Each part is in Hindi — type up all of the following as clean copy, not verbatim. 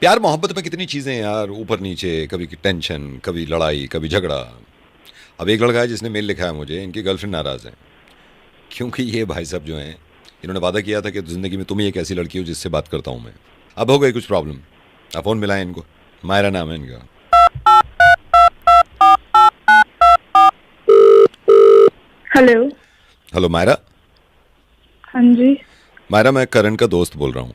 प्यार मोहब्बत में कितनी चीज़ें हैं यार, ऊपर नीचे, कभी टेंशन, कभी लड़ाई, कभी झगड़ा। अब एक लड़का है जिसने मेल लिखा है मुझे, इनकी गर्लफ्रेंड नाराज़ है क्योंकि ये भाई साहब जो हैं, इन्होंने वादा किया था कि ज़िंदगी में तुम ही एक ऐसी लड़की हो जिससे बात करता हूँ मैं। अब हो गई कुछ प्रॉब्लम। अब फ़ोन मिला है इनको, मायरा नाम है इनका। हेलो। हेलो मायरा। हाँ जी। मायरा, मैं करण का दोस्त बोल रहा हूँ।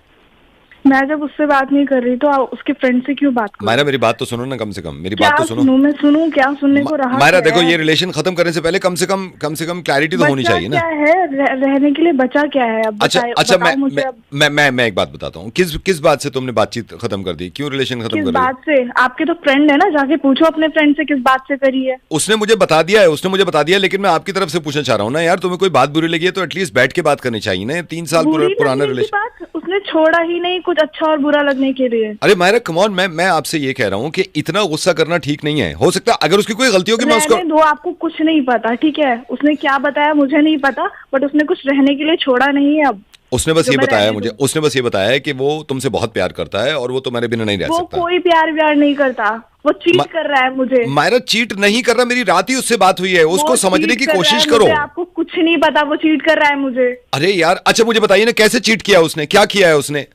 मैं जब उससे बात नहीं कर रही तो आप उसके फ्रेंड से क्यों बात करो? मायरा मेरी बात तो सुनो ना, कम से कम मेरी क्या बात तो सुनो। सुनूं? मैं सुनूं क्या? सुनने को रहा मायरा क्या देखो, है? ये रिलेशन खत्म करने से पहले कम से कम क्लैरिटी तो होनी बचा चाहिए ना। क्या है? रहने के लिए बचा क्या है? अब अच्छा बताए अच्छा, बताओ मुझे अब। मैं एक बात बताता हूँ। किस किस बात से तुमने बातचीत खत्म कर दी? क्यों रिलेशन खत्म किस कर रही हो? बात से? आपके तो फ्रेंड है ना, जाके पूछो अपने फ्रेंड से किस बात से करी है। उसने मुझे बता दिया है, उसने मुझे बता दिया, लेकिन मैं आपकी तरफ से पूछना चाह रहा हूँ ना यार, तुम्हें कोई बात बुरी लगी है तो एटलीस्ट बैठ के बात करनी चाहिए ना। 3 साल बुरी पुराना लगने की रिलेशन। बात उसने छोड़ा ही नहीं, कुछ अच्छा और बुरा लगने के लिए। अरे मायरा कम ऑन, मैं आपसे ये कह रहा हूँ कि इतना गुस्सा करना ठीक नहीं है। हो सकता है अगर उसकी कोई गलती होगी मैं उसको। रहने दो, आपको कुछ नहीं पता, ठीक है? उसने क्या बताया मुझे नहीं पता, बट उसने कुछ रहने के लिए छोड़ा नहीं है अब। उसने बस जो ये मैं बताया रहने मुझे, दूं। उसने बस ये बताया है कि वो तुमसे बहुत प्यार करता है और वो तुम्हारे बिना नहीं रह वो सकता। कोई प्यार व्यार नहीं करता, वो मा, चीट कर रहा है मुझे। मायरा चीट नहीं कर रहा, मेरी रात ही उससे बात हुई है, वो उसको समझने चीट की कर रहा कोशिश है करो। मुझे, आपको कुछ नहीं पता, वो चीट कर रहा है मुझे। अरे यार अच्छा मुझे बताइए ना, कैसे चीट किया उसने, क्या किया है उसने?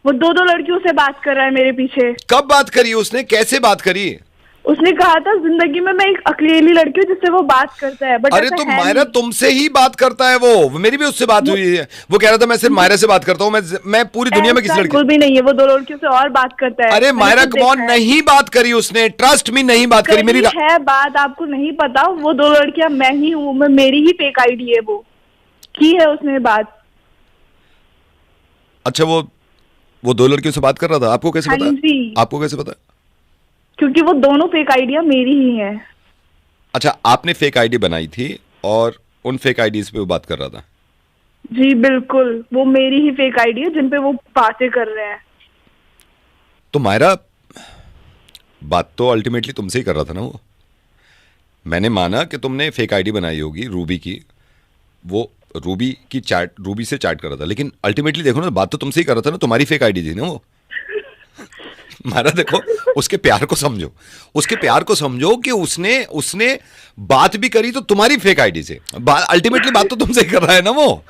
वो दो दो लड़कियों से बात कर रहा है मेरे पीछे। कब बात करी उसने, कैसे बात करी? उसने कहा था जिंदगी में मैं एक अकेली लड़की हूँ जिससे वो बात करता है, बट अरे ऐसा तो है मायरा नहीं। तुमसे ही बात करता है वो, मेरी भी उससे बात वो हुई है। वो कह रहा था मैं सिर्फ मायरा से बात करता हूँ, मैं पूरी दुनिया में ऐसा किसी लड़के। बिल्कुल भी नहीं है, वो दो लड़कियों से और बात करता है, अरे मैंने मायरा खुद कमॉन, देखा है। नहीं बात करी उसने, ट्रस्ट मी, नहीं बात करी मेरी करी है बात, आपको नहीं पता? वो दो लड़कियां मैं ही हूँ, मैं मेरी ही फेक आईडी है वो। की है उसने बात। अच्छा वो 2 लड़कियों से बात कर रहा था, आपको कैसे हाँ पता? जी। आपको कैसे पता? क्योंकि वो दोनों फेक आइडिया मेरी ही है। अच्छा आपने फेक आईडी बनाई थी और उन फेक आईडीज पे वो बात कर रहा था। जी बिल्कुल, वो मेरी ही फेक आईडी है जिन पे वो बातें कर रहे हैं। तो मायरा बात तो अल्टीमेटली तुमसे ही कर रहा था ना वो। मैंने माना कि तुमने फेक आईडी बनाई होगी रूबी की, वो रूबी की चैट, रूबी से चैट कर रहा था, लेकिन अल्टीमेटली देखो ना, बात तो तुमसे ही कर रहा था ना, तुम्हारी फेक आईडी थी ना वो। मारा देखो, उसके प्यार को समझो, उसके प्यार को समझो कि उसने उसने बात भी करी तो तुम्हारी फेक आईडी से। अल्टीमेटली बात तो तुमसे ही कर रहा है ना वो।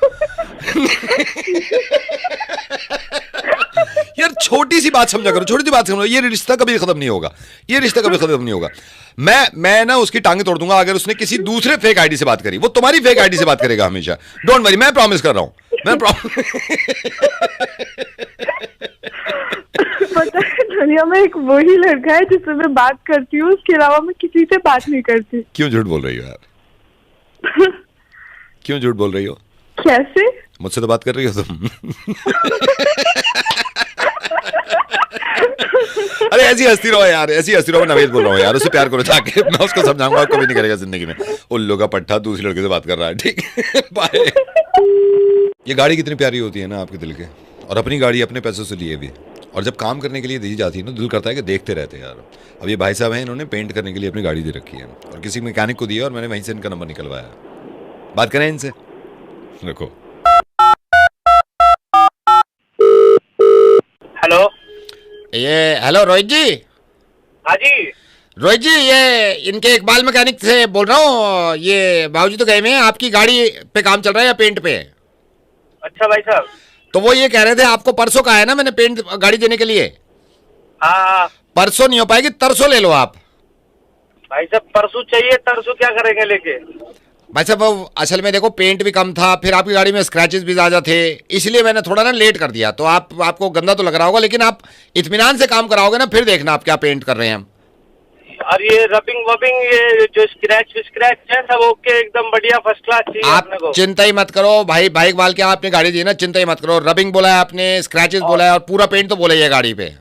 यार छोटी सी बात समझा करो, छोटी सी बात समझो, ये रिश्ता कभी खत्म नहीं होगा, ये रिश्ता कभी खत्म नहीं होगा। मैं ना उसकी टांगे तोड़ दूंगा अगर उसने किसी दूसरे फेक आईडी से बात करी। वो तुम्हारी फेक आईडी से बात करेगा हमेशा, डोंट वरी, मैं प्रॉमिस कर रहा हूं, मैं पता है दुनिया में एक वही लड़का है जिससे मैं बात करती हूँ, उसके अलावा मैं किसी से बात नहीं करती। क्यों झूठ बोल रही हो यार? क्यों झूठ बोल रही हो? कैसे? मुझसे तो बात कर रही हो तुम। अरे ऐसी हंसती रहो यार, ऐसी हंसती रहो। मैं नवेद बोल रहा हूँ यार, उससे प्यार करो जाके, मैं उसको समझाऊंगा, कभी नहीं करेगा जिंदगी में। उल्लू का पट्टा दूसरी लड़के से बात कर रहा है, ठीक है बाय। ये गाड़ी कितनी प्यारी होती है ना आपके दिल के, और अपनी गाड़ी अपने पैसों से लिए भी, और जब काम करने के लिए दी जाती है ना, दिल करता है कि देखते रहते हैं यार। अब ये भाई साहब हैं, इन्होंने पेंट करने के लिए अपनी गाड़ी दे रखी है और किसी मैकेनिक को दिया और मैंने वहीं से इनका नंबर निकलवाया। बात करें इनसे, देखो। हेलो। ये हेलो रोहित जी। हाँ जी। रोहित जी, ये इनके इकबाल मैकेनिक से बोल रहा हूँ। ये बाबूजी तो गए हुए हैं, आपकी गाड़ी पे काम चल रहा है या पेंट पे? अच्छा भाई साहब। तो वो ये कह रहे थे आपको परसों का है ना, मैंने पेंट गाड़ी देने के लिए। हाँ हाँ परसों नहीं हो पाएगी, तरसों ले लो आप। भाई साहब, परसों चाहिए, तरसों क्या करेंगे लेके? भाई साहब वो असल में देखो, पेंट भी कम था, फिर आपकी गाड़ी में स्क्रैचेस भी ज़्यादा थे, इसलिए मैंने थोड़ा ना लेट कर दिया। तो आपको गंदा तो लग रहा होगा, लेकिन आप इत्मीनान से काम कराओगे ना, फिर देखना आप क्या पेंट कर रहे हैं हम। और ये रबिंग वबिंग, ये जो स्क्रैच विस्क्रैच है सब ओके, एकदम बढ़िया फर्स्ट क्लास चाहिए आप अपने को। चिंता ही मत करो भाई, बाइक वाल के आपने गाड़ी दी ना, चिंता ही मत करो। रबिंग बोला है आपने, स्क्रैचेस बोला है, और पूरा पेंट तो बोला ही है गाड़ी पे।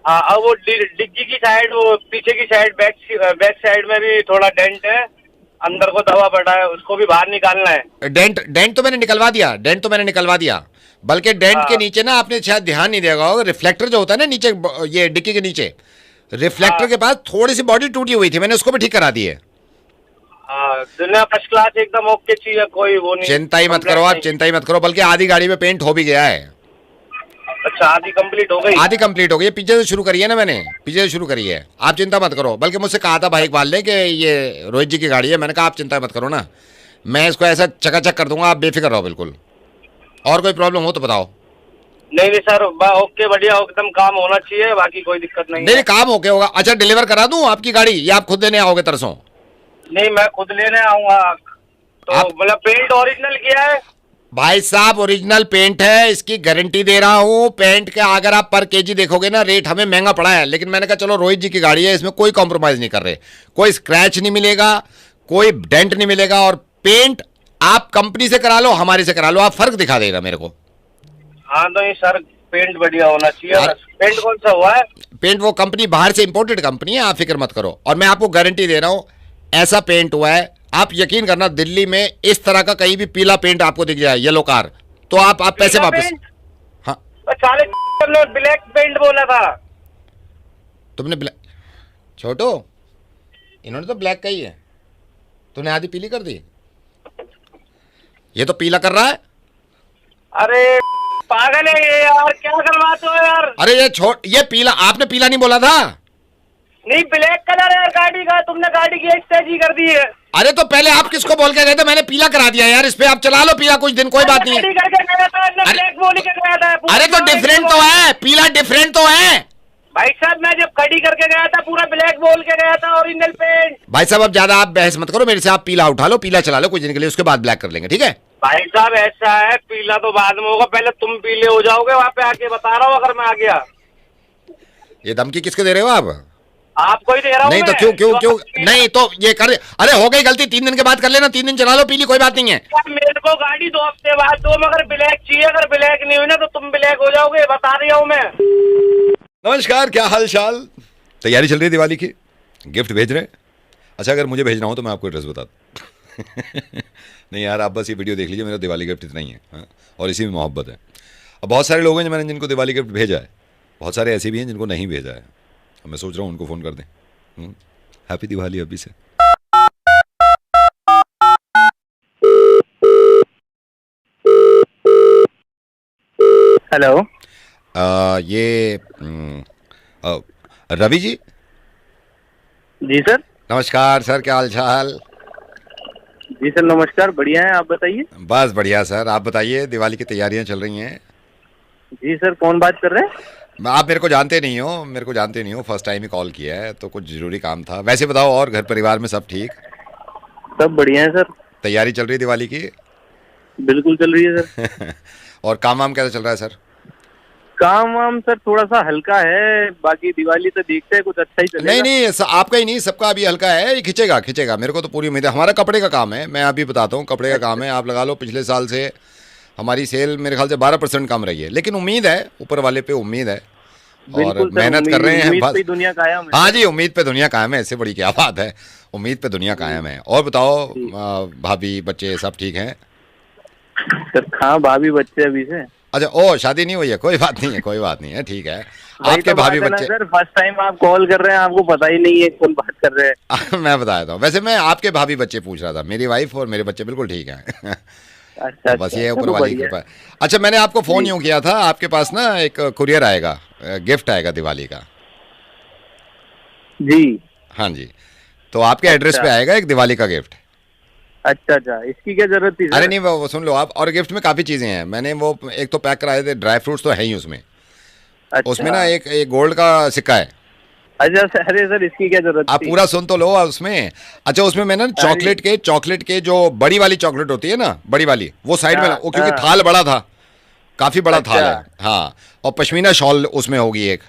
हाँ, और वो डिग्गी की साइड, वो पीछे की साइड, बैक साइड में भी थोड़ा डेंट है, अंदर को दबा पड़ा है, उसको भी बाहर निकालना है। डेंट तो मैंने निकलवा दिया, डेंट तो मैंने निकलवा दिया। बल्कि डेंट के नीचे ना, आपने शायद ध्यान नहीं दिया होगा, रिफ्लेक्टर जो होता है ना नीचे, ये डिक्की के नीचे रिफ्लेक्टर के पास थोड़ी सी बॉडी टूटी हुई थी, मैंने उसको भी ठीक करा दी है। दुनिया फर्स्ट क्लास एकदम ओके चाहिए, कोई वो नहीं। चिंता ही मत करो आप, चिंता ही मत करो, बल्कि आधी गाड़ी में पेंट हो भी गया है। अच्छा, आधी कंप्लीट हो गई। आधी कंप्लीट हो गई, पीछे से शुरू करी है ना मैंने, पीछे से शुरू करी है। आप चिंता मत करो, बल्कि मुझसे कहा था भाई इकबाल ने कि ये रोहित जी की गाड़ी है। मैंने कहा आप चिंता मत करो ना, मैं इसको ऐसा चकाचक कर दूंगा, आप बेफिक्र रहो बिल्कुल। और कोई प्रॉब्लम हो तो बताओ। नहीं नहीं सर, ओके बढ़िया, एकदम काम होना चाहिए, बाकी कोई दिक्कत नहीं नहीं है। काम हो गया होगा। अच्छा डिलीवर करा दूं आपकी गाड़ी या आप खुद लेने आओगे तरसों? नहीं, मैं खुद लेने आऊंगा। तो मतलब पेंट ओरिजिनल किया है? भाई साहब ओरिजिनल पेंट है, इसकी गारंटी दे रहा हूँ। पेंट के अगर आप पर केजी देखोगे ना, रेट हमें महंगा पड़ा है, लेकिन मैंने कहा चलो रोहित जी की गाड़ी है, इसमें कोई कॉम्प्रोमाइज नहीं कर रहे। कोई स्क्रैच नहीं मिलेगा, कोई डेंट नहीं मिलेगा। और पेंट आप कंपनी से करा लो, हमारे से करा लो, आप फर्क दिखा देगा मेरे को। हाँ तो ये सर पेंट बढ़िया होना चाहिए। पेंट कौन सा हुआ है? पेंट वो कंपनी बाहर से इंपोर्टेड कंपनी है, आप फिक्र मत करो। और मैं आपको गारंटी दे रहा हूँ ऐसा पेंट हुआ है, आप यकीन करना दिल्ली में इस तरह का कहीं भी पीला पेंट आपको दिख जाए येलो कार, तो आप पैसे वापस। हाँ साले ब्लैक पेंट बोला था। तुमने ब्लैक छोटो, इन्होंने तो ब्लैक का ही है, तूने आधी पीली कर दी, ये तो पीला कर रहा है। अरे पागल है ये यार, क्या करवाते हो यार? अरे ये पीला, आपने पीला नहीं बोला था। नहीं ब्लैक कलर है यार गाड़ी का, तुमने गाड़ी की एक्सचेंज कर दी है। अरे तो पहले आप किसको बोल के गए थे? मैंने पीला करा दिया यार, इस पे आप चला लो पीला कुछ दिन, कोई बात नहीं है। अरे तो डिफरेंट तो है, पीला डिफरेंट तो है भाई साहब। मैं जब खड़ी करके गया था पूरा ब्लैक बोल के गया था, ओरिजिनल पेंट। भाई साहब अब ज्यादा आप बहस मत करो मेरे से, आप पीला उठा लो, पीला चला लो कुछ दिन के लिए, उसके बाद ब्लैक कर लेंगे, ठीक है? भाई साहब ऐसा है, पीला तो बाद में होगा, पहले तुम पीले हो जाओगे, वहाँ पे आके बता रहा हूँ अगर मैं आ गया। ये धमकी किसको दे रहे हो आप? आपको ही दे रहा हूँ। नहीं तो क्यों नहीं तो ये कर, अरे हो गई गलती, 3 दिन के बाद कर लेना, 3 दिन चला लो पीली, कोई बात नहीं है। मेरे को गाड़ी 2 हफ्ते बाद दो, मगर ब्लैक चाहिए। अगर ब्लैक नहीं हुई ना तो तुम ब्लैक हो जाओगे, बता रही हूँ मैं। नमस्कार, क्या हाल चाल? तैयारी चल रही है दिवाली की, गिफ्ट भेज रहे हैं? अच्छा अगर मुझे भेजना हो तो मैं आपको एड्रेस बता दूँ। नहीं यार, आप बस ये वीडियो देख लीजिए, मेरा दिवाली गिफ्ट इतना ही है। हाँ? और इसी में मोहब्बत है। अब बहुत सारे लोग हैं मैंने जिनको दिवाली गिफ्ट भेजा है, बहुत सारे ऐसे भी हैं जिनको नहीं भेजा है। अब मैं सोच रहा हूँ उनको फ़ोन कर दें। हैप्पी दिवाली अभी से। हेलो, ये रवि जी? जी सर। नमस्कार सर, क्या हाल चाल? जी सर नमस्कार, बढ़िया है, आप बताइए। बस बढ़िया सर, आप बताइए, दिवाली की तैयारियां चल रही हैं? जी सर, कौन बात कर रहे हैं? आप मेरे को जानते नहीं हो, फर्स्ट टाइम ही कॉल किया है, तो कुछ जरूरी काम था। वैसे बताओ, और घर परिवार में सब ठीक? सब बढ़िया है सर। तैयारी चल रही है दिवाली की? बिल्कुल चल रही है सर। और काम वाम कैसा चल रहा है सर? काम वाम सर थोड़ा सा हल्का है, बाकी दिवाली तो देखते हैं कुछ अच्छा ही चलेगा। नहीं आपका ही नहीं, सबका अभी हल्का है, ये खिंचेगा, मेरे को तो पूरी उम्मीद है। हमारा कपड़े का काम है, मैं अभी बताता हूँ, कपड़े का काम है। आप लगा लो पिछले साल से हमारी सेल मेरे ख्याल से 12% कम रही है, लेकिन उम्मीद है, ऊपर वाले पे उम्मीद है और मेहनत कर रहे हैं। उम्मीद पे दुनिया कायम है। हाँ जी, उम्मीद पे दुनिया कायम है, इससे बड़ी क्या बात है, उम्मीद पे दुनिया कायम है। और बताओ भाभी बच्चे सब ठीक हैं? सर हाँ, भाभी बच्चे अभी से। अच्छा, ओ शादी नहीं हुई है? कोई बात नहीं है, ठीक है। आपके भाभी बच्चे? सर फर्स्ट टाइम आप कॉल कर रहे हैं, आपको पता ही नहीं है कौन बात कर रहे हैं। मैं बता देता हूँ, वैसे मैं आपके भाभी बच्चे पूछ रहा था, मेरी वाइफ और मेरे बच्चे बिल्कुल ठीक हैं। अच्छा, बस ये ऊपर वाली कृपा। अच्छा मैंने आपको फोन यूं किया था, आपके पास ना एक कुरियर आएगा, गिफ्ट आएगा दिवाली का। जी हाँ जी, तो आपके एड्रेस पे आएगा एक दिवाली का गिफ्ट। अच्छा, इसकी क्या जरूरत थी? अरे नहीं, वो सुन लो आप, और गिफ्ट में काफी चीजें हैं। मैंने वो एक तो पैक कराए थे, ड्राई फ्रूट्स तो है ही उसमें। अच्छा। उसमें ना एक गोल्ड का सिक्का है। अच्छा सर, अरे सर इसकी क्या जरूरत? आप पूरा सुन तो लो उसमें। अच्छा उसमें मैंने चॉकलेट के जो बड़ी वाली चॉकलेट होती है ना, बड़ी वाली, वो साइड में, वो क्योंकि थाल बड़ा था, काफी बड़ा थाल है। हाँ, और पश्मीना शॉल उसमें होगी एक।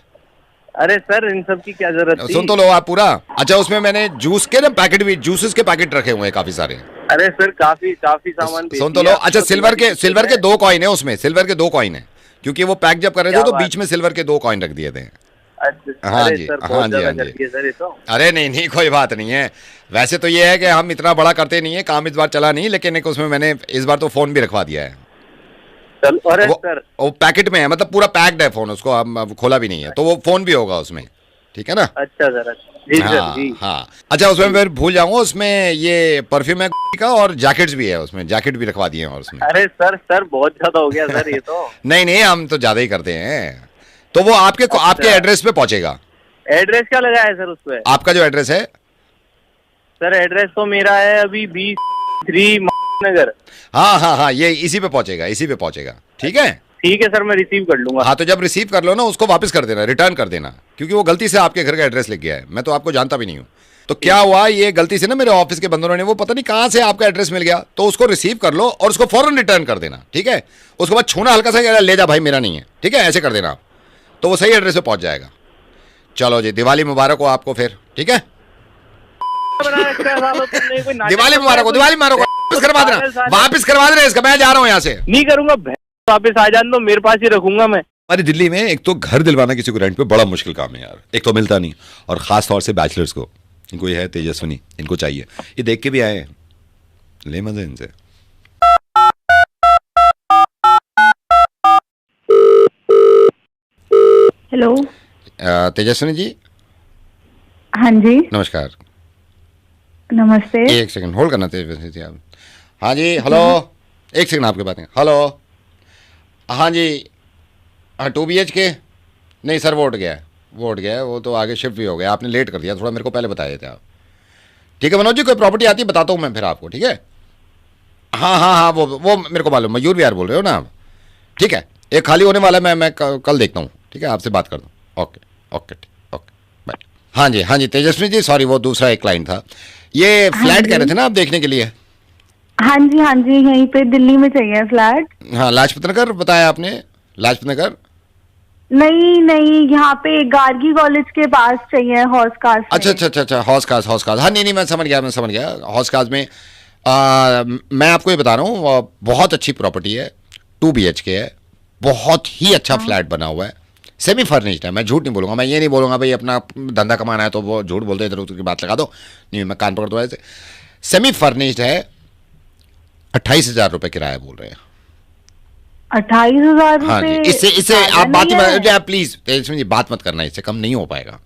अरे सर इन सब की क्या जरूरत थी? सुन तो लो आप पूरा। अच्छा उसमें मैंने जूस के ना पैकेट भी, जूसेस के पैकेट रखे हुए हैं काफी सारे। अरे सर काफी सामान सुन तो लो। अच्छा सिल्वर के 2 कॉइन है उसमें, सिल्वर के 2 कॉइन है, क्योंकि वो पैक जब कर रहे थे तो बीच में सिल्वर के 2 कॉइन रख दिए थे। हाँ जी। अरे नहीं कोई बात नहीं है। वैसे तो ये है कि हम इतना बड़ा करते नहीं है, काम इस बार चला नहीं, लेकिन एक उसमें मैंने इस बार तो फोन भी रखवा दिया है। वो पैकेट में है, मतलब पूरा पैक्ड है फोन, उसको हम खोला भी नहीं है, तो वो फोन भी होगा उसमें, ठीक है ना? अच्छा सर, जी सर हाँ जी। हाँ। अच्छा, उसमें फिर भूल जाऊंगा, उसमें ये परफ्यूम है का और जैकेट्स भी है, उसमें जैकेट भी रखवा दिए हैं और उसमें। अरे सर बहुत ज्यादा हो गया सर ये तो। नहीं नहीं, हम तो ज्यादा ही करते हैं। तो वो आपके आपके अच्छा। एड्रेस पे पहुंचेगा। एड्रेस क्या लगा है सर उस पे? आपका जो एड्रेस है। सर एड्रेस तो मेरा है अभी 23 नगर। हाँ हाँ हाँ, ये इसी पे पहुंचेगा, इसी पे पहुंचेगा। ठीक है। ठीक है सर, मैं रिसीव कर लूंगा। हाँ, तो जब रिसीव कर लो ना, उसको वापस कर देना, रिटर्न कर देना, क्योंकि वो गलती से आपके घर का एड्रेस लिख गया है। मैं तो आपको जानता भी नहीं हूँ। तो क्या हुआ, ये गलती से ना मेरे ऑफिस के बंदरों ने, वो पता नहीं कहाँ से आपका एड्रेस मिल गया, तो उसको रिसीव कर लो और उसको फौरन रिटर्न कर देना। ठीक है। उसके बाद छूना हल्का सा, ले जा भाई मेरा नहीं है, ठीक है, ऐसे कर देना आप, तो वो सही एड्रेस पे पहुंच जाएगा। चलो जी, दिवाली मुबारक हो आपको फिर। ठीक है, दिवाली मुबारक हो, दिवाली मुबारक हो। वापस करवा देना, वापस करवा देना इसका, मैं जा रहा हूँ यहाँ से। नहीं करूंगा, वापस आ जाने दो, मेरे पास ही रखूंगा मैं। अरे दिल्ली में एक तो घर दिलवाना किसी को रेंट पे बड़ा मुश्किल काम है यार, एक तो मिलता नहीं, और खास तौर से बैचलर्स को। इनको ये है तेजस्विनी, इनको चाहिए। ये देख के भी आए हैं, ले मजे इनसे। हेलो। तेजस्विनी जी, हाँ जी, नमस्कार। नमस्ते। एक सेकंड होल्ड करना तेजस्विनी जी आप। हाँ जी, हेलो। एक सेकंड आपके बात है। हेलो। हाँ जी, हाँ 2 BHK। नहीं सर, वो उठ गया है, वो उठ गया है, वो तो आगे शिफ्ट भी हो गया। आपने लेट कर दिया थोड़ा, मेरे को पहले बताए थे आप। ठीक है मनोज जी, कोई प्रॉपर्टी आती है बताता हूँ मैं फिर आपको। ठीक है। हाँ हाँ हाँ, वो मेरे को मालूम, मयूर विहार बोल रहे हो ना आप? ठीक है, एक खाली होने वाला है, मैं कल देखता हूँ। ठीक है, आपसे बात करता हूँ। Okay okay okay bye. हाँ जी हाँ जी तेजस्विनी जी, सॉरी वो दूसरा एक क्लाइंट था। ये फ्लैट कह रहे थे ना आप देखने के लिए? हाँ जी, यहीं पे दिल्ली में चाहिए फ्लैट। हाँ, लाजपत नगर बताया आपने, लाजपत नगर? नहीं, यहाँ पे गार्गी कॉलेज के पास चाहिए, हौस कास में। अच्छा, हौस कास, हौस कास। हाँ नहीं, मैं समझ गया हौस कास में। मैं आपको ये बता रहा हूँ, बहुत अच्छी प्रॉपर्टी है, 2 BHK है, बहुत ही अच्छा फ्लैट बना हुआ है, सेमी फर्निश्ड है। मैं झूठ नहीं बोलूंगा, मैं ये नहीं बोलूंगा भाई अपना धंधा कमाना है तो वो झूठ बोलते, इधर उधर की बात लगा दो, नहीं मैं कान पकड़ दो ऐसे। सेमी फर्निश्ड है, 28,000 रुपये किराया बोल रहे हैं। 28,000 हाँ जी, रुपए? इससे आप बात ही प्लीज तेजस्विनी जी, बात मत करना, इससे कम नहीं हो पाएगा,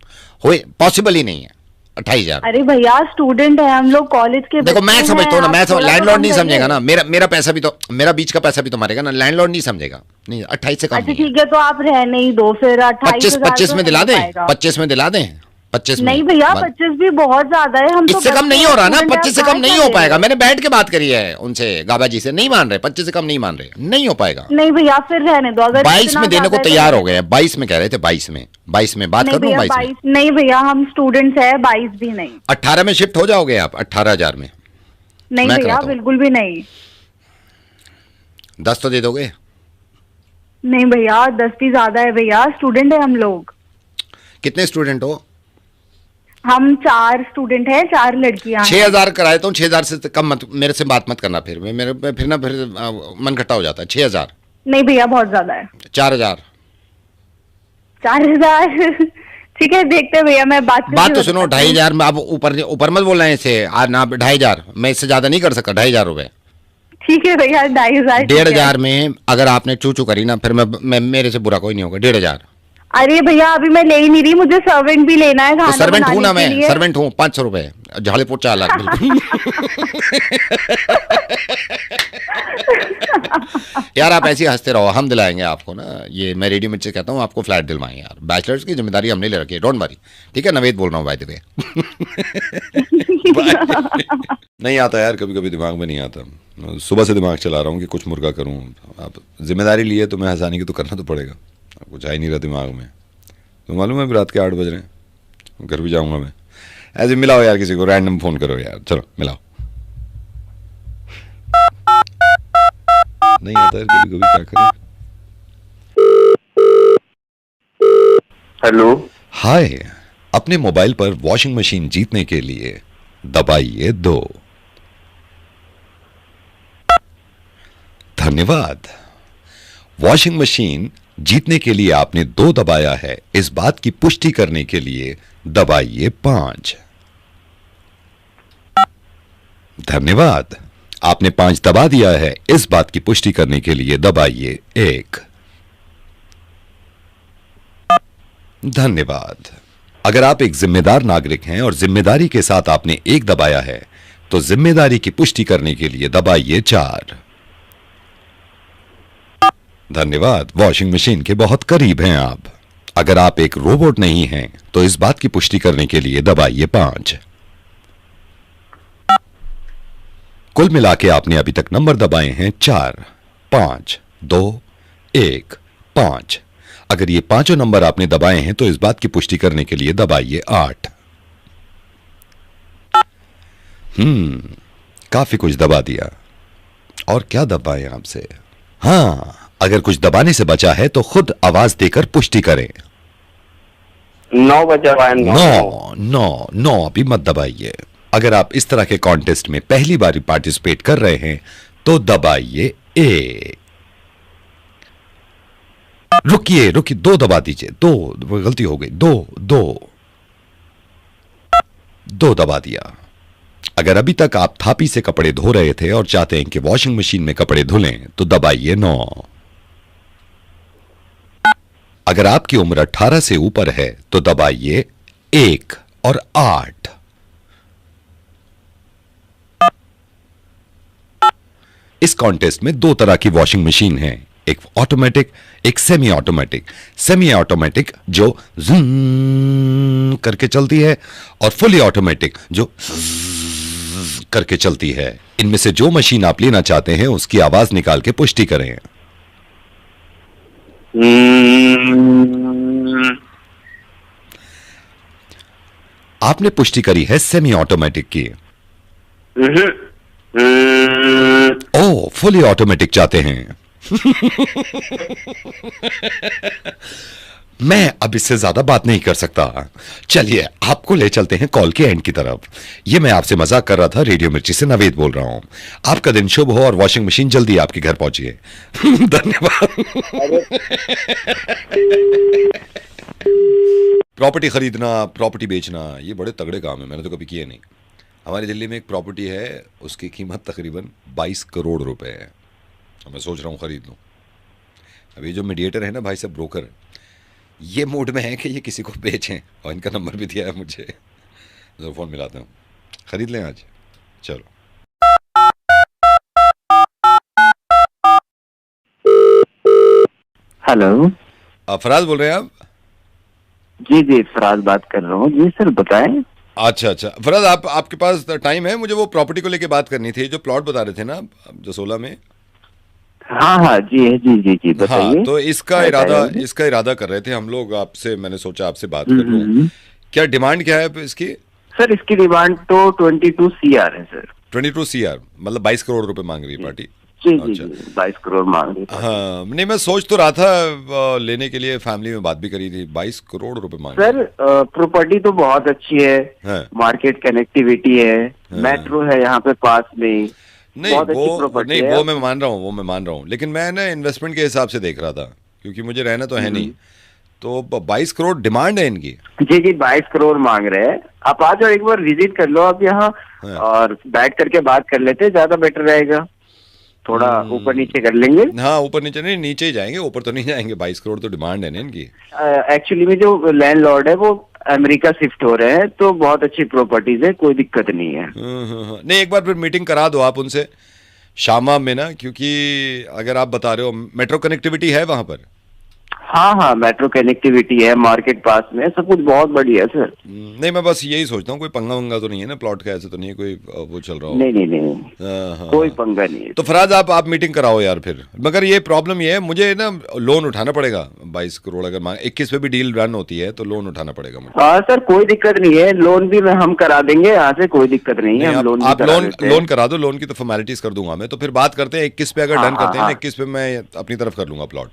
हो पॉसिबल ही नहीं है 28,000। अरे भैया, स्टूडेंट है हम लोग, कॉलेज के देखो मैं समझता हूँ ना, मैं लैंडलॉर्ड नहीं समझेगा ना, मेरा पैसा भी तो, मेरा बीच का पैसा भी तो मारेगा ना, लैंडलॉर्ड नहीं समझेगा। नहीं, 28 से कम अच्छा नहीं है। ठीक है, तो आप रहने ही दो फिर। 25 में दिला दें, 25 में दिला दें, 25 में। नहीं भैया, 25 भी बहुत ज्यादा है। हम तो इससे कम नहीं हो रहा ना, 25 से कम नहीं हो पाएगा। मैंने बैठ के बात करी है उनसे, गाबा जी से, नहीं मान रहे, 25 से कम नहीं मान रहे, नहीं हो पाएगा। नहीं भैया, फिर रहने दो। अगर 22 में देने को तैयार हो गए, 22 में कह रहे थे, 22 में बात कर लो। 22 नहीं भैया, हम स्टूडेंट्स है, 22 भी नहीं। 18 में शिफ्ट हो जाओगे आप, 18,000 में? नहीं भैया, बिल्कुल भी नहीं। 10 तो दे दोगे? नहीं भैया, 10 भी ज्यादा है भैया, स्टूडेंट है हम लोग। कितने स्टूडेंट हो? हम 4 स्टूडेंट हैं, 4 लड़कियां। 6,000 कराए तो 6,000 से कम मत, मेरे से बात मत करना फिर, फिर मन खट्टा हो जाता है। 6,000 नहीं भैया, बहुत ज्यादा है। 4,000। 4,000 ठीक है, देखते हैं भैया, मैं बात तो सुनो, 2,500 में आप ऊपर मत बोलना है इसे ना, 2,500 मैं इससे ज्यादा नहीं कर सकता। 2,500 रुपए ठीक है भैया, 2,500। 1,500 में अगर आपने चू करी ना, फिर मैं मेरे से बुरा कोई नहीं होगा। 1,500। अरे भैया, अभी मैं ले ही नहीं रही, मुझे सर्वेंट भी लेना है, खाना सर्वेंट हूँ ना, मैं लिए। सर्वेंट हूँ। 500 रुपए झाड़े पोट 4 लाख बिल्कुल। यार आप ऐसे ही हंसते रहो, हम दिलाएंगे आपको ना, ये मैं रेडियो मिर्च से कहता हूँ, आपको फ्लैट दिलवाएंगे यार। बैचलर्स की जिम्मेदारी हमने ले रखी है, डोंट वरी। ठीक है, नवेद बोल रहा हूँ बाय द वे। नहीं आता यार, कभी कभी दिमाग में नहीं आता। सुबह से दिमाग चला रहा हूँ कि कुछ मुर्गा करूँ। आप जिम्मेदारी लिए तो मैं हंसाने की तो करना तो पड़ेगा, कुछ आ ही नहीं रहा दिमाग में। तो मालूम है रात के 8 बज रहे हैं, घर भी जाऊंगा मैं। ऐसे मिलाओ यार, किसी को रैंडम फोन करो यार, चलो मिलाओ। नहीं आता है कभी कभी, क्या करें। हेलो। हाय, अपने मोबाइल पर वॉशिंग मशीन जीतने के लिए दबाइए 2। धन्यवाद। वॉशिंग मशीन जीतने के लिए आपने 2 दबाया है, इस बात की पुष्टि करने के लिए दबाइए 5। धन्यवाद, आपने 5 दबा दिया है, इस बात की पुष्टि करने के लिए दबाइए 1। धन्यवाद। अगर आप एक जिम्मेदार नागरिक हैं और जिम्मेदारी के साथ आपने 1 दबाया है तो जिम्मेदारी की पुष्टि करने के लिए दबाइए 4। धन्यवाद, वॉशिंग मशीन के बहुत करीब हैं आप। अगर आप एक रोबोट नहीं हैं तो इस बात की पुष्टि करने के लिए दबाइए 5। कुल मिला के आपने अभी तक नंबर दबाए हैं 4, 5, 2, 1, 5। अगर ये पांचों नंबर आपने दबाए हैं तो इस बात की पुष्टि करने के लिए दबाइए 8। काफी कुछ दबा दिया। और क्या दबाएं आपसे? हाँ, अगर कुछ दबाने से बचा है तो खुद आवाज देकर पुष्टि करें। 9 बजा हुआ है। 9 अभी मत दबाइए। अगर आप इस तरह के कॉन्टेस्ट में पहली बार पार्टिसिपेट कर रहे हैं तो दबाइए 1। रुकिए 2 दबा दीजिए। 2 गलती हो गई। 2 दबा दिया। अगर अभी तक आप थापी से कपड़े धो रहे थे और चाहते हैं कि वॉशिंग मशीन में कपड़े धुलें तो दबाइए 9। अगर आपकी उम्र 18 से ऊपर है तो दबाइए 1 और 8। इस कॉन्टेस्ट में 2 तरह की वॉशिंग मशीन है, एक ऑटोमेटिक, एक सेमी ऑटोमेटिक। सेमी ऑटोमेटिक जो ज़ूं करके चलती है और फुली ऑटोमेटिक जो करके चलती है। इनमें से जो मशीन आप लेना चाहते हैं उसकी आवाज निकाल के पुष्टि करें। आपने पुष्टि करी है सेमी ऑटोमेटिक की। ओ, फुली ऑटोमेटिक चाहते हैं। मैं अब इससे ज्यादा बात नहीं कर सकता। चलिए आपको ले चलते हैं कॉल के एंड की तरफ। ये मैं आपसे मजाक कर रहा था। रेडियो मिर्ची से नवेद बोल रहा हूं। आपका दिन शुभ हो और वॉशिंग मशीन जल्दी आपके घर पहुंचे। धन्यवाद। प्रॉपर्टी खरीदना, प्रॉपर्टी बेचना, ये बड़े तगड़े काम है। मैंने तो कभी किए नहीं। हमारी दिल्ली में एक प्रॉपर्टी है, उसकी कीमत तकरीबन 22 करोड़ रुपए है। मैं सोच रहा हूँ खरीद लूँ। अभी जो मीडिएटर है ना भाई साहब, ब्रोकर, ये मूड में है कि ये किसी को बेचें और इनका नंबर भी दिया है मुझे। तो फ़ोन मिलाता हूँ। खरीद लें आज। चलो। हेलो, फराज बोल रहे हैं आप? जी फराज बात कर रहा हूँ। जी सर बताएं। अच्छा फराज, आपके पास टाइम है? मुझे वो प्रॉपर्टी को लेके बात करनी थी, जो प्लॉट बता रहे थे ना जो 16 में। हाँ जी बताइए। हाँ, तो इसका इरादा कर रहे थे हम लोग आपसे। मैंने सोचा आपसे बात कर लूं। क्या डिमांड क्या है इसकी? सर इसकी डिमांड तो 22 CR है सर। 22 CR मतलब 22 करोड़ रुपए मांग रही है पार्टी। जी 22 करोड़ मांग रही है। हाँ, नहीं मैं सोच तो रहा था लेने के लिए, फैमिली में बात भी करी थी। 22 करोड़ रुपए मांग सर प्रॉपर्टी तो बहुत अच्छी है। मार्केट कनेक्टिविटी है, मेट्रो है यहाँ पे पास में। नहीं वो मैं मान रहा हूँ, लेकिन मैं ना इन्वेस्टमेंट के हिसाब से देख रहा था, क्योंकि मुझे रहना तो है नहीं। तो 22 करोड़ डिमांड है इनकी। जी 22 करोड़ मांग रहे हैं। आप आ जाओ, एक बार विजिट कर लो आप यहाँ। और बैठ करके बात कर लेते, ज्यादा बेटर रहेगा। थोड़ा ऊपर नीचे कर लेंगे। हाँ, ऊपर नीचे नहीं, नीचे ही जाएंगे, ऊपर तो नहीं जाएंगे। 22 करोड़ तो डिमांड है ना इनकी। एक्चुअली में जो लैंडलॉर्ड है वो अमेरिका शिफ्ट हो रहे हैं, तो बहुत अच्छी प्रॉपर्टीज है, कोई दिक्कत नहीं है। नहीं, एक बार फिर मीटिंग करा दो आप उनसे शामा में ना, क्योंकि अगर आप बता रहे हो मेट्रो कनेक्टिविटी है वहां पर। हाँ मेट्रो कनेक्टिविटी है, मार्केट पास में, सब कुछ बहुत बढ़िया है सर। नहीं, मैं बस यही सोचता हूँ कोई पंगा वंगा तो नहीं है ना प्लॉट का? ऐसे तो नहीं है कोई वो चल रहा हो? नहीं कोई पंगा नहीं है। तो फराज आप मीटिंग कराओ यार फिर। मगर ये प्रॉब्लम ये है, मुझे ना लोन उठाना पड़ेगा 22 करोड़। अगर 21 पे भी डील रन होती है तो लोन उठाना पड़ेगा मुझे। हाँ सर कोई दिक्कत नहीं है, लोन भी हम करा देंगे यहाँ से, कोई दिक्कत नहीं है। हम लोन करा दो। लोन की तो फॉर्मेलिटीज कर दूंगा मैं। तो फिर बात करते हैं 21 पे। अगर डन करते हैं 21 पे, मैं अपनी तरफ कर लूंगा प्लॉट।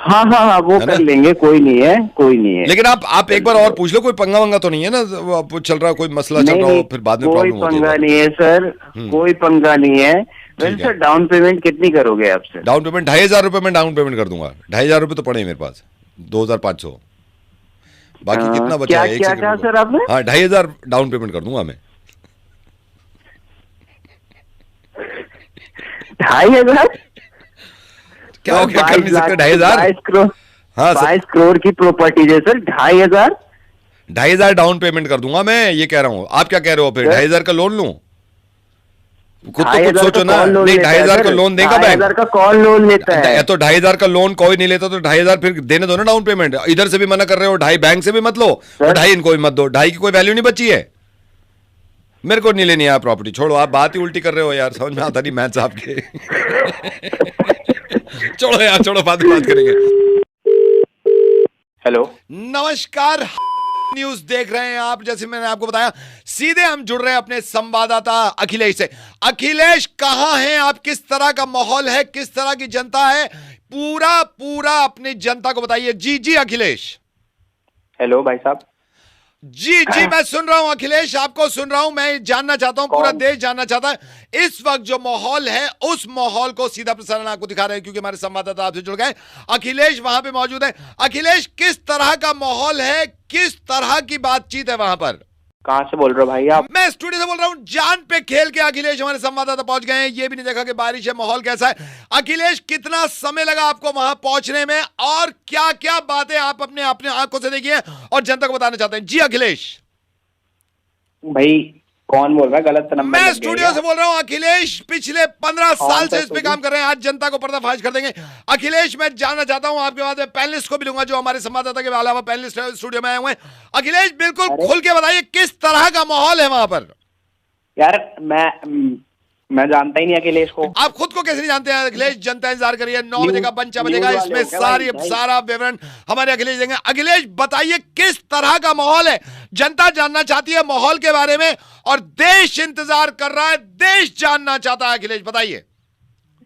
हाँ वो कर लेंगे, कोई नहीं है। लेकिन आप एक बार और पूछ लो, कोई पंगा वंगा तो नहीं है ना? वो चल रहा, कोई मसला चल रहा हो फिर बाद में प्रॉब्लम होती है। कोई पंगा नहीं है सर, कोई पंगा नहीं है। वैसे सर डाउन पेमेंट कितनी करोगे आप सर? डाउन पेमेंट 2,500 रुपए में डाउन पेमेंट कर दूंगा। 2,500 रुपए तो पड़े मेरे पास, 2,500। बाकी कितना बचा है? क्या सर आपने? हाँ, 2,500 डाउन पेमेंट कर दूंगा मैं। 2,500? क्या हो गया? कर नहीं सकते 2,500? 22 करोड़। हाँ, 22 करोड़ की प्रॉपर्टी है सर, 2,500? 2,500 डाउन पेमेंट कर दूंगा मैं, ये कह रहा हूँ। आप क्या कह रहे हो फिर? 2,500 का लोन लूं? खुद तो कुछ सोचो ना। नहीं, 2,500 का लोन देगा बैंक? 2,500 का कौन लोन लेता है? तो 2,500 का लोन कोई नहीं लेता, तो 2,500 फिर देने दो ना डाउन पेमेंट। इधर से भी मना कर रहे हो, 2,500 बैंक से भी मत लो और 2,500 इनको भी मत दो। 2,500 की कोई वैल्यू नहीं बची है। मेरे को नहीं लेनी है प्रॉपर्टी, छोड़ो। आप बात ही उल्टी कर रहे हो यार, समझ में आता नहीं मैथ्स आपके। छोड़ो यार, छोड़ो, बाद में बात करेंगे। हेलो, नमस्कार, न्यूज देख रहे हैं आप। जैसे मैंने आपको बताया, सीधे हम जुड़ रहे हैं अपने संवाददाता अखिलेश से। अखिलेश, कहां हैं आप? किस तरह का माहौल है? किस तरह की जनता है? पूरा पूरा अपनी जनता को बताइए। जी जी अखिलेश। हेलो भाई साहब। जी जी, मैं सुन रहा हूं अखिलेश, आपको सुन रहा हूं। मैं जानना चाहता हूं, पूरा देश जानना चाहता है इस वक्त जो माहौल है, उस माहौल को सीधा प्रसारण आपको दिखा रहे हैं, क्योंकि हमारे संवाददाता आपसे जुड़ गए। अखिलेश वहां पे मौजूद है। अखिलेश, किस तरह का माहौल है? किस तरह की बातचीत है वहां पर? कहाँ से बोल रहे हो भाई आप? मैं स्टूडियो से बोल रहा हूं। जान पे खेल के अखिलेश हमारे संवाददाता पहुंच गए हैं। ये भी नहीं देखा कि बारिश है, माहौल कैसा है। अखिलेश, कितना समय लगा आपको वहां पहुंचने में, और क्या क्या बातें आप अपने अपने आंखों से देखी हैं और जनता को बताना चाहते हैं? जी अखिलेश। भाई कौन बोल रहा है? गलत नंबर मैं लग गया स्टूडियो से बोल रहा हूं अखिलेश। पिछले 15 साल से इस पे काम कर रहे हैं। आज जनता को पर्दाफाश कर देंगे। अखिलेश, मैं जानना चाहता हूं, आपके बाद में पैनलिस्ट को भी लूंगा, जो हमारे संवाददाता के अलावा पैनलिस्ट स्टूडियो में आए हुए हैं। अखिलेश, बिल्कुल खुल के बताइए, किस तरह का माहौल है वहां पर? यार मैं जानता ही नहीं अखिलेश को। आप खुद को कैसे नहीं जानते हैं अखिलेश? जनता इंतजार करिए, 9 बजे का बंचा बजेगा, न्यूज़ इसमें वाले हो क्या भाई? सारा विवरण हमारे अखिलेश देंगे। अखिलेश, बताइए किस तरह का माहौल है? जनता जानना चाहती है माहौल के बारे में, और देश इंतजार कर रहा है, देश जानना चाहता है। अखिलेश बताइए।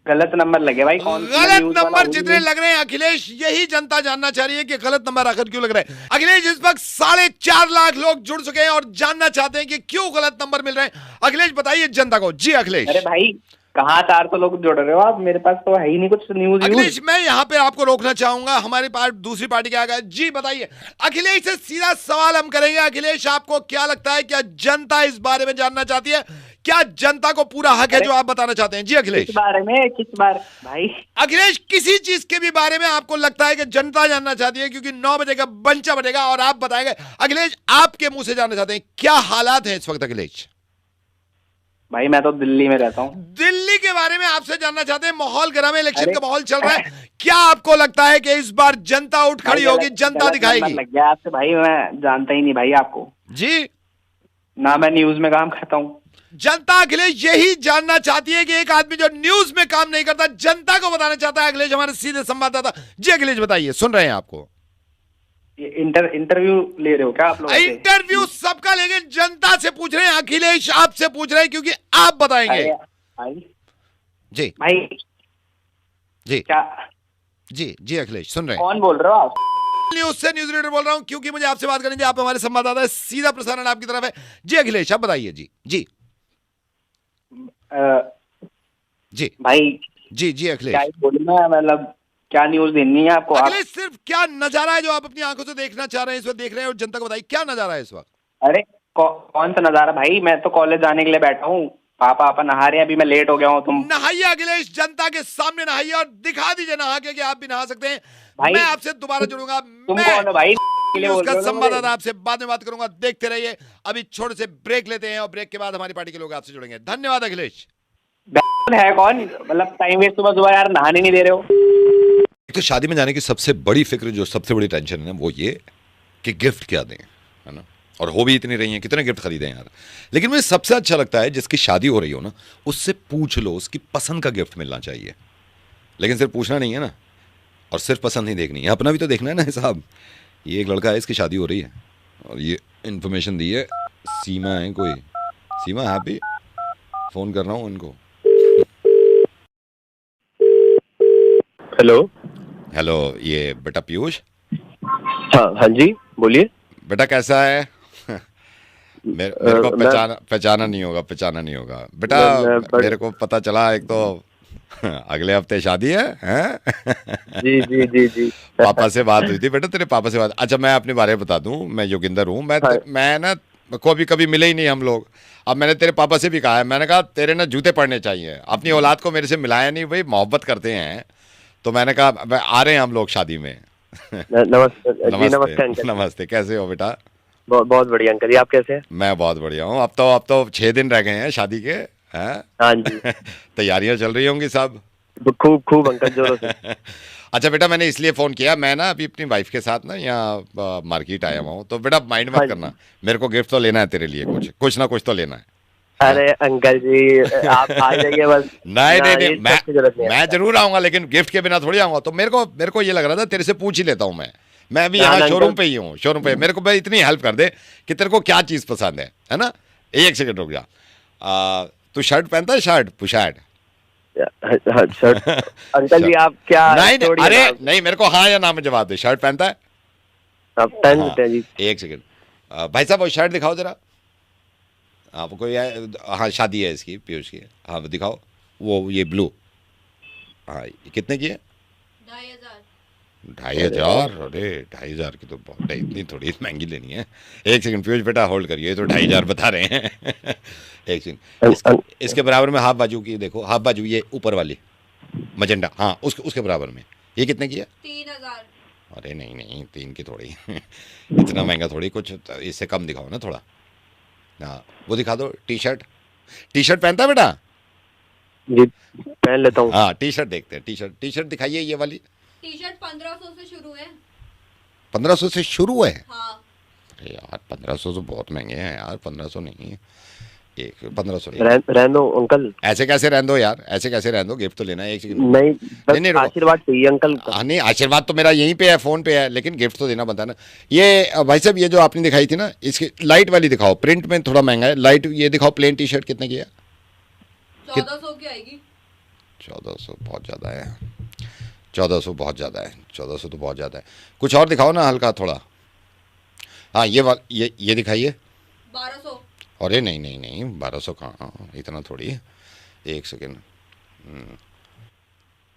गलत नंबर लगे भाई। कौन गलत नंबर जितने लग रहे हैं अखिलेश, यही जनता जानना चाह रही है कि गलत नंबर आखिर क्यों लग रहे हैं। अखिलेश, इस वक्त 4.5 लाख लोग जुड़ चुके हैं और जानना चाहते हैं कि क्यों गलत नंबर मिल रहे हैं। अखिलेश, बताइए जनता को। जी अखिलेश। अरे भाई, कहाँ 400 लोग जुड़ रहे हो आप? मेरे पास तो है ही नहीं कुछ न्यूज। अखिलेश, मैं यहाँ पे आपको रोकना चाहूंगा, हमारी दूसरी पार्टी के आ गए। जी बताइए। अखिलेश से सीधा सवाल हम करेंगे। अखिलेश, आपको क्या लगता है, क्या जनता इस बारे में जानना चाहती है? क्या जनता को पूरा हक है जो आप बताना चाहते हैं? जी अखिलेश। किस बारे में? किस बार भाई? अखिलेश, किसी चीज के भी बारे में आपको लगता है कि जनता जानना चाहती है, क्योंकि 9 बजे का बंचा बजेगा और आप बताएंगे। अखिलेश, आपके मुंह से जानना चाहते हैं, क्या हालात हैं इस वक्त? अखिलेश भाई, मैं तो दिल्ली में रहता हूँ। दिल्ली के बारे में आपसे जानना चाहते हैं। माहौल गर्म है, इलेक्शन का माहौल चल रहा है। क्या आपको लगता है कि इस बार जनता उठ खड़ी होगी, जनता दिखाएगी? लग गया आपसे भाई, मैं जानता ही नहीं भाई आपको। जी ना मैं न्यूज में काम करता हूँ। जनता अखिलेश यही जानना चाहती है कि एक आदमी जो न्यूज में काम नहीं करता, जनता को बताना चाहता है। अखिलेश, हमारे सीधे संवाददाता। जी अखिलेश बताइए, सुन रहे हैं आपको। ये इंटरव्यू ले रहे हो क्या आप लोग? इंटरव्यू सबका, लेकिन जनता से पूछ रहे हैं अखिलेश, आपसे पूछ रहे हैं, क्योंकि आप बताएंगे। भाई जी भाई जी क्या? जी जी अखिलेश, सुन रहे हैं। कौन बोल रहे हो आप? न्यूज से न्यूज रीडर बोल रहा हूं, क्योंकि मुझे आपसे बात करनी थी। आप हमारे संवाददाता है, सीधा प्रसारण आपकी तरफ है। जी अखिलेश, आप बताइए। जी जी जी भाई जी जी अखिलेश। क्या बोलना, मतलब क्या न्यूज देनी है आपको? अखिलेश, सिर्फ क्या नजारा है जो आप अपनी आंखों से देखना चाह रहे हैं, इस वक्त देख रहे हैं, और जनता को बताइए क्या नजारा है इस वक्त? अरे कौन सा नजारा भाई? मैं तो कॉलेज जाने के लिए बैठा हूँ। पापा नहा रहे हैं, अभी मैं लेट हो गया हूँ। तुम नहाइए अखिलेश, जनता के सामने नहाइए और दिखा दीजिए नहा के कि आप भी नहा सकते हैं। भाई, मैं आपसे दोबारा जुड़ूंगा। तुम कौन हो भाई? उसका संवाददाता आपसे बाद में बात करूंगा, देखते रहिए। अभी छोटे से ब्रेक लेते हैं और ब्रेक के बाद हमारी पार्टी के लोग आपसे जुड़ेंगे। धन्यवाद अखिलेश। है कौन? मतलब टाइम वेस्ट सुबह सुबह यार, नहाने नहीं दे रहे हो। एक तो शादी में जाने की सबसे बड़ी फिक्र, जो सबसे बड़ी टेंशन है ना, वो ये कि गिफ्ट क्या दें, है ना। और हो भी इतनी रही हैं, कितने गिफ्ट खरीदें यार। लेकिन मुझे सबसे अच्छा लगता है जिसकी शादी हो रही हो ना, उससे पूछ लो, उसकी पसंद का गिफ्ट मिलना चाहिए। लेकिन सिर्फ पूछना नहीं है ना, और सिर्फ पसंद नहीं देखनी है, अपना भी तो देखना है ना हिसाब। ये एक लड़का है, इसकी शादी हो रही है, और ये इन्फॉर्मेशन दी है। सीमा है कोई, सीमा हैप्पी, फोन कर रहा हूँ उनको। हेलो हेलो, ये बेटा पीयूष? हाँ जी, बोलिए। बेटा कैसा है? मेरे को पहचाना नहीं होगा बेटा। मेरे को पता चला, एक तो अगले हफ्ते शादी है, हैं? जी जी जी जी। पापा से बात हुई थी बेटा, तेरे पापा से बात। अच्छा, मैं अपने बारे में बता दूं, मैं योगिंदर हूँ। मैं ना कभी मिले ही नहीं हम लोग। अब मैंने तेरे पापा से भी कहा है, मैंने कहा तेरे ना जूते पड़ने चाहिए। अपनी औलाद को मेरे से मिलाया नहीं, भाई मोहब्बत करते हैं। तो मैंने कहा आ रहे हैं हम लोग शादी में। नमस्ते। नमस्ते, कैसे हो बेटा? बहुत बढ़िया अंकल जी, आप कैसे हैं? मैं बहुत बढ़िया हूँ। अब तो 6 दिन रह गए हैं शादी के, हैं? हाँ जी। तैयारियां चल रही होंगी सब। खूब खूब अंकल, जोरों से। अच्छा बेटा, मैंने इसलिए फ़ोन किया, मैं ना अभी अपनी वाइफ के साथ ना यहाँ मार्केट आया हुआ हूँ, तो बेटा माइंड मत हाँ करना, जी। मेरे को गिफ्ट तो लेना है तेरे लिए, कुछ ना कुछ तो लेना है। अरे अंकल जी, आप आ जाइए बस। नहीं ना, नहीं ये नहीं, सब की जरूरत नहीं है। मैं जरूर आऊंगा, लेकिन गिफ्ट के बिना थोड़ी आऊंगा। तो मेरे को ये लग रहा था तेरे से पूछ ही लेता हूँ मैं अभी ना, यहाँ ना, शोरूम अंकल। पे ही हूँ, शोरूम पे। मेरे को भाई इतनी हेल्प कर दे कि तेरे को क्या चीज़ पसंद है ना। एक सेकंड रुक जा। तू शर्ट पहनता है, शर्ट पुशार्ट? हाँ, शर्ट। अंकल जी, आप क्या नहीं नहीं, छोड़िए ना, अरे नहीं, मेरे को हाँ या ना में जवाब दे। शर्ट पहनता है? आप पहन हाँ, लेते हैं जी। एक सेकंड। भाई साहब वो शर्ट दिखाओ जरा। आपको कोई हाँ, शादी है इसकी, पीयूष की। हाँ वो दिखाओ, वो ये ब्लू। हाँ, ये कितने की है? 2,500। अरे 2,500 की तो बहुत है, इतनी थोड़ी महंगी लेनी है। एक सेकंड पीयूष बेटा होल्ड करिए, ये तो 2,500 बता रहे हैं। एक सेकंड, इसके बराबर में हाफ बाजू की देखो, हाफ बाजू ये ऊपर वाली मजेंडा, हाँ उसके बराबर में ये कितने की है? 3,000। अरे नहीं नहीं, 3 की थोड़ी इतना महंगा थोड़ी, कुछ इससे कम दिखाओ ना थोड़ा। हाँ वो दिखा दो। टी शर्ट पहनता है बेटा? जी पहन लेता हूँ। हाँ टी शर्ट देखते हैं, टी शर्ट दिखाइए, ये वाली। टी शर्ट 1,500 से शुरू है। 1,500 से शुरू है? हाँ। अरे यार 1,500 तो बहुत महंगे हैं यार, 1,500 नहीं, एक 1,500 नहीं। रहने दो अंकल। ऐसे कैसे रहने दो यार, ऐसे कैसे रहने दो, गिफ्ट तो लेना है। एक सेकंड। नहीं, बस नहीं, रुको। आशीर्वाद चाहिए अंकल का। हाँ नहीं, आशीर्वाद तो मेरा यहीं पे है, फोन पे है, लेकिन गिफ्ट तो देना बनता है ना। ये भाई साहब, ये जो आपने दिखाई थी ना, इसकी लाइट वाली दिखाओ, प्रिंट में थोड़ा महंगा है। लाइट ये दिखाओ, प्लेन टी शर्ट कितने की है? 1,400 की आएगी। 1,400 बहुत ज़्यादा है, 1,400 बहुत ज़्यादा है, 1,400 तो बहुत ज़्यादा है। कुछ और दिखाओ ना हल्का थोड़ा। हाँ ये दिखाइए। 1,200। अरे नहीं नहीं नहीं, 1,200 कहाँ, इतना थोड़ी। एक सेकेंड।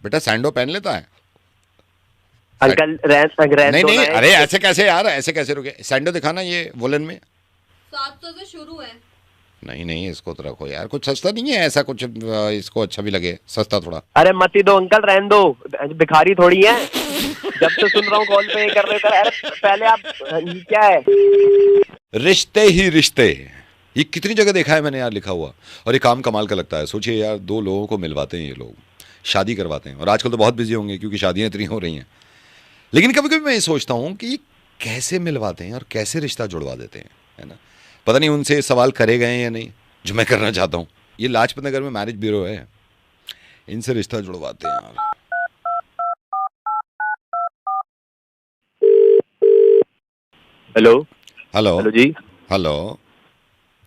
बेटा सैंडो पहन लेता है? अंकल नहीं नहीं, अरे ऐसे कैसे यार, ऐसे कैसे रुके। सैंडो दिखाना, ये वुलन में। 700 से शुरू है। नहीं नहीं, इसको तो रखो यार, कुछ सस्ता नहीं है ऐसा कुछ, इसको अच्छा भी लगे, सस्ता थोड़ा। अरे मत ही दो अंकल, रहने दो, भिखारी थोड़ी है। जब से सुन रहा हूँ कॉल पे ये कर रहे हो। अरे पहले आप, ये क्या है? रिश्ते ही रिश्ते, ये कितनी जगह देखा है मैंने यार लिखा हुआ। और ये काम कमाल का लगता है। सोचिए यार, 2 लोगों को मिलवाते हैं ये लोग, शादी करवाते हैं। और आजकल तो बहुत बिजी होंगे क्योंकि शादियां इतनी हो रही हैं। लेकिन कभी कभी मैं ये सोचता हूँ कि कैसे मिलवाते हैं और कैसे रिश्ता जुड़वा देते हैं, है ना। पता नहीं उनसे सवाल करे गए हैं या नहीं, जो मैं करना चाहता हूँ। ये लाजपत नगर में मैरिज ब्यूरो है, इनसे रिश्ता जुड़वाते हैं यार। हेलो हेलो हेलो जी। हेलो।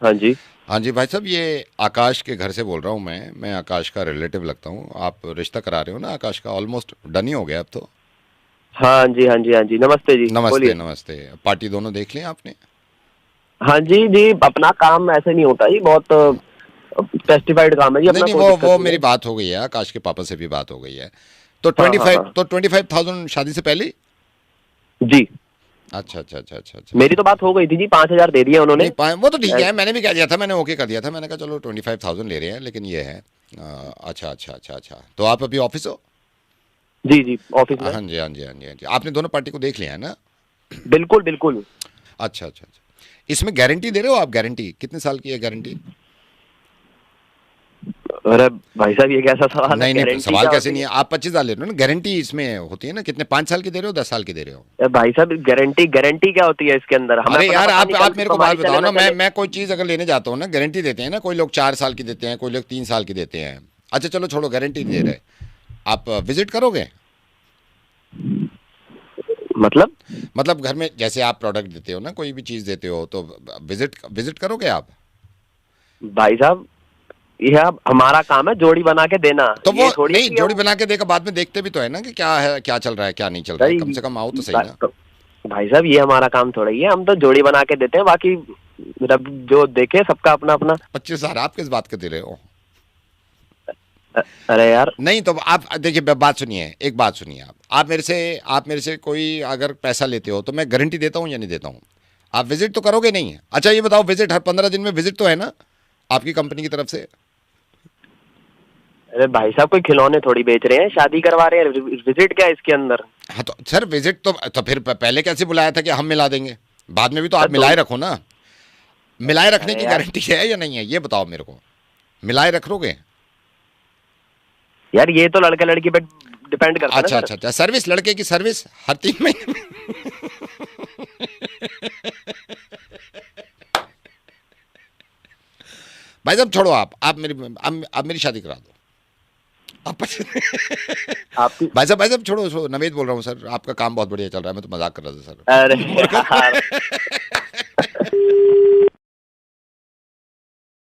हाँ जी। हाँ जी भाई साहब, ये आकाश के घर से बोल रहा हूँ मैं आकाश का रिलेटिव लगता हूँ। आप रिश्ता करा रहे हो ना आकाश का? ऑलमोस्ट डन ही हो गया अब तो। हाँ जी, हाँ जी, हाँ जी। नमस्ते जी। नमस्ते बोलिए। नमस्ते। पार्टी दोनों देख ली आपने? हाँ जी जी, अपना काम ऐसे नहीं होता जी, बहुत टेस्टिफाइड काम है जी अपना। नहीं नहीं, वो मेरी बात हो गई है, आकाश के पापा से भी बात हो गई है। तो 25,000 शादी से पहले? जी। अच्छा अच्छा अच्छा अच्छा अच्छा। मेरी तो बात हो गई थी जी, 5,000 दे दिए उन्होंने। वो तो ठीक है, मैंने भी कह दिया था, मैंने ओके कर दिया था। मैंने कहा चलो 25,000 ले रहे हैं, लेकिन ये है। अच्छा अच्छा अच्छा अच्छा। तो आप अभी ऑफिस हो? जी जी, ऑफिस में। हाँ जी हाँ जी हाँ जी हाँ जी। आपने दोनों पार्टी को देख लिया है ना? बिल्कुल बिल्कुल। अच्छा अच्छा अच्छा। इसमें गारंटी दे रहे हो आप? गारंटी कितने साल की है गारंटी? अरे भाई साहब, ये कैसा सवाल है? नहीं नहीं, गारंटी सवाल क्या कैसे होती नहीं है। आप 25,000 ले रहे हो ना, गारंटी इसमें होती है ना। कितने, 5 साल की दे रहे हो, 10 साल की दे रहे हो? है? भाई साहब, गारंटी क्या होती है इसके अंदर? हमें अरे अपना यार, पता नहीं, आप कल मेरे को तुम्हारी बात बताओ चले ना। चले। मैं कोई चीज़ अगर लेने जाता हूँ ना, गारंटी देते हैं ना। कोई लोग 4 साल की देते हैं, कोई लोग 3 साल की देते हैं। अच्छा चलो छोड़ो, गारंटी नहीं दे रहे। आप विजिट करोगे? मतलब घर में जैसे आप प्रोडक्ट देते हो ना, कोई भी चीज़ देते हो, तो विजिट करोगे आप? भाई साहब, यह हमारा काम है जोड़ी बना के देना। तो ये वो थोड़ी नहीं, कि जोड़ी हम- बना के देकर बाद में देखते भी तो है ना कि क्या है, क्या चल रहा है, क्या नहीं चल रहा है। कम से कम आओ तो सही ना। भाई साहब, ये हमारा काम थोड़ा ही है, हम तो जोड़ी बना के देते हैं। बाकी रब जो देखे, सबका अपना अपना। 25,000 आप किस बात के दे रहे हो? अरे यार, नहीं तो आप देखिए, बात सुनिए, एक बात सुनिए। आप मेरे से कोई अगर पैसा लेते हो तो मैं गारंटी देता हूँ या नहीं देता हूँ? आप विजिट तो करोगे नहीं? अच्छा ये बताओ, विजिट हर 15 दिन में विजिट तो है ना आपकी कंपनी की तरफ से? अरे भाई साहब, कोई खिलौने थोड़ी बेच रहे हैं, शादी करवा रहे हैं। विजिट क्या है इसके अंदर? हाँ तो सर, विजिट तो फिर पहले कैसे बुलाया था कि हम मिला देंगे? बाद में भी तो आप मिलाए रखो ना, मिलाए रखने की अरे यार। गारंटी है या नहीं है, ये बताओ मेरे को, मिलाए रख लोगे? यार ये तो लड़के लड़की पे डिपेंड करता है ना अच्छा सर। अच्छा अच्छा, सर्विस, लड़के की सर्विस हर 3 महीने भाई साहब छोड़ो, आप मेरी शादी करा दो आप आपकी भाई साहब छोड़ो, नवेद बोल रहा हूँ सर, आपका काम बहुत बढ़िया चल रहा है, मैं तो मजाक कर रहा था सर। अरे यार